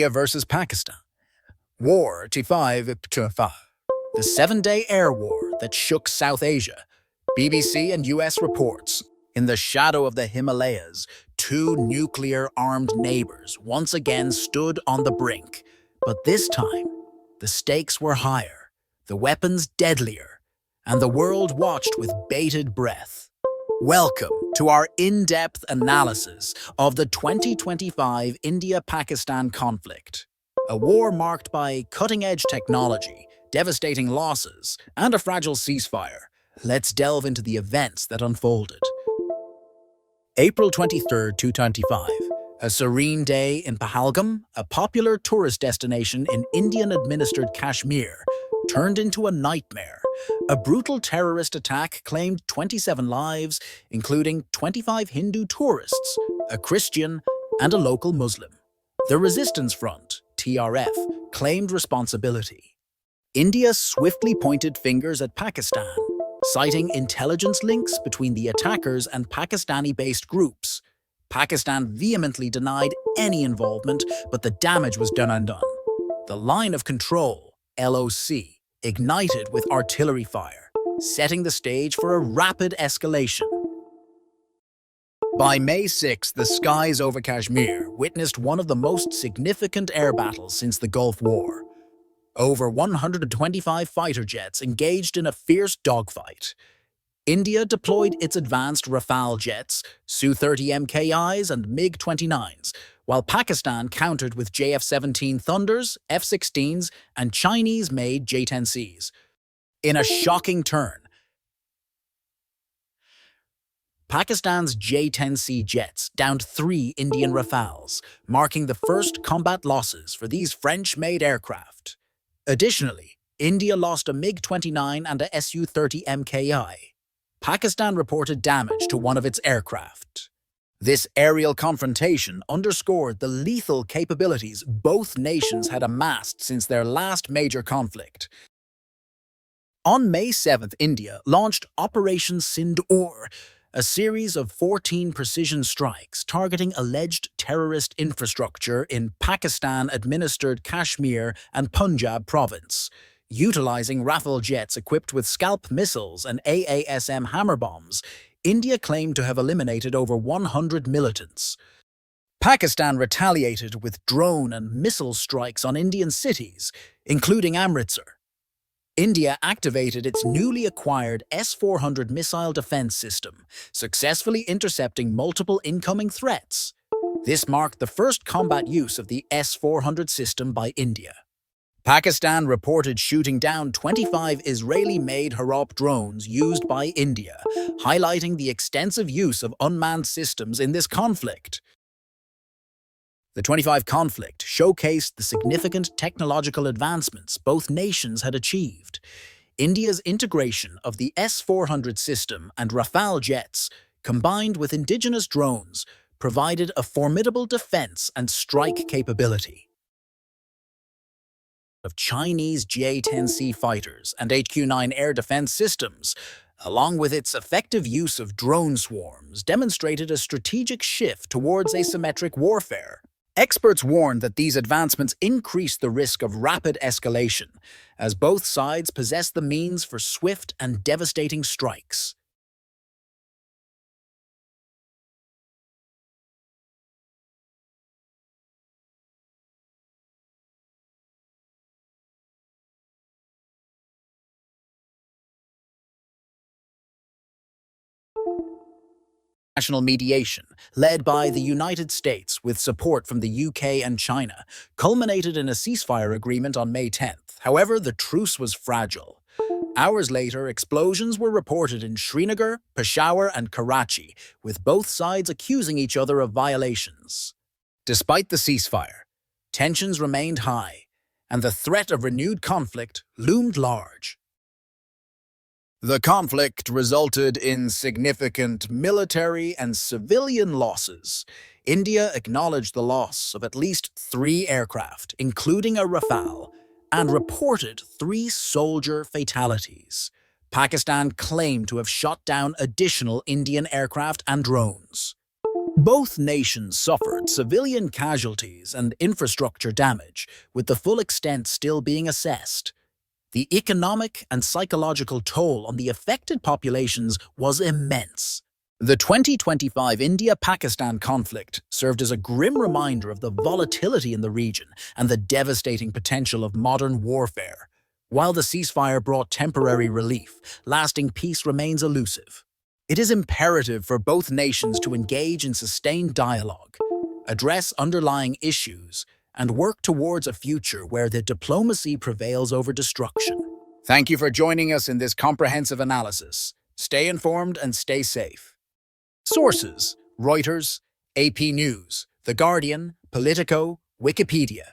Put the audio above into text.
India versus Pakistan. War T5. The 7-day air war that shook South Asia. BBC and US reports. In the shadow of the Himalayas, two nuclear-armed neighbors once again stood on the brink. But this time, the stakes were higher, the weapons deadlier, and the world watched with bated breath. Welcome to our in-depth analysis of the 2025 India-Pakistan conflict. A war marked by cutting-edge technology, devastating losses, and a fragile ceasefire. Let's delve into the events that unfolded. April 23, 2025. A serene day in Pahalgam, a popular tourist destination in Indian-administered Kashmir, turned into a nightmare. A brutal terrorist attack claimed 27 lives, including 25 Hindu tourists, a Christian, and a local Muslim. The Resistance Front, TRF, claimed responsibility. India swiftly pointed fingers at Pakistan, citing intelligence links between the attackers and Pakistani-based groups. Pakistan vehemently denied any involvement, but the damage was done undone. The line of control, LOC, ignited with artillery fire, setting the stage for a rapid escalation. By May 6, the skies over Kashmir witnessed one of the most significant air battles since the Gulf War. Over 125 fighter jets engaged in a fierce dogfight. India deployed its advanced Rafale jets, Su-30 MKIs, and MiG-29s, while Pakistan countered with JF-17 Thunders, F-16s, and Chinese-made J-10Cs. In a shocking turn, Pakistan's J-10C jets downed 3 Indian Rafales, marking the first combat losses for these French-made aircraft. Additionally, India lost a MiG-29 and a Su-30 MKI. Pakistan reported damage to one of its aircraft. This aerial confrontation underscored the lethal capabilities both nations had amassed since their last major conflict. On May 7th, India launched Operation Sindoor, a series of 14 precision strikes targeting alleged terrorist infrastructure in Pakistan-administered Kashmir and Punjab province. Utilizing Rafale jets equipped with Scalp missiles and AASM hammer bombs, India claimed to have eliminated over 100 militants. Pakistan retaliated with drone and missile strikes on Indian cities, including Amritsar. India activated its newly acquired S-400 missile defense system, successfully intercepting multiple incoming threats. This marked the first combat use of the S-400 system by India. Pakistan reported shooting down 25 Israeli-made Harop drones used by India, highlighting the extensive use of unmanned systems in this conflict. The 25 conflict showcased the significant technological advancements both nations had achieved. India's integration of the S-400 system and Rafale jets, combined with indigenous drones, provided a formidable defense and strike capability. Of Chinese J-10C fighters and HQ-9 air defense systems, along with its effective use of drone swarms, demonstrated a strategic shift towards asymmetric warfare. Experts warned that these advancements increase the risk of rapid escalation, as both sides possess the means for swift and devastating strikes. International mediation, led by the United States with support from the UK and China, culminated in a ceasefire agreement on May 10th. However, the truce was fragile. Hours later, explosions were reported in Srinagar, Peshawar, and Karachi, with both sides accusing each other of violations. Despite the ceasefire, tensions remained high, and the threat of renewed conflict loomed large. The conflict resulted in significant military and civilian losses. India acknowledged the loss of at least 3 aircraft, including a Rafale, and reported 3 soldier fatalities. Pakistan claimed to have shot down additional Indian aircraft and drones. Both nations suffered civilian casualties and infrastructure damage, with the full extent still being assessed. The economic and psychological toll on the affected populations was immense. The 2025 India-Pakistan conflict served as a grim reminder of the volatility in the region and the devastating potential of modern warfare. While the ceasefire brought temporary relief, lasting peace remains elusive. It is imperative for both nations to engage in sustained dialogue, address underlying issues, and work towards a future where the diplomacy prevails over destruction. Thank you for joining us in this comprehensive analysis. Stay informed and stay safe. Sources: Reuters, AP News, The Guardian, Politico, Wikipedia.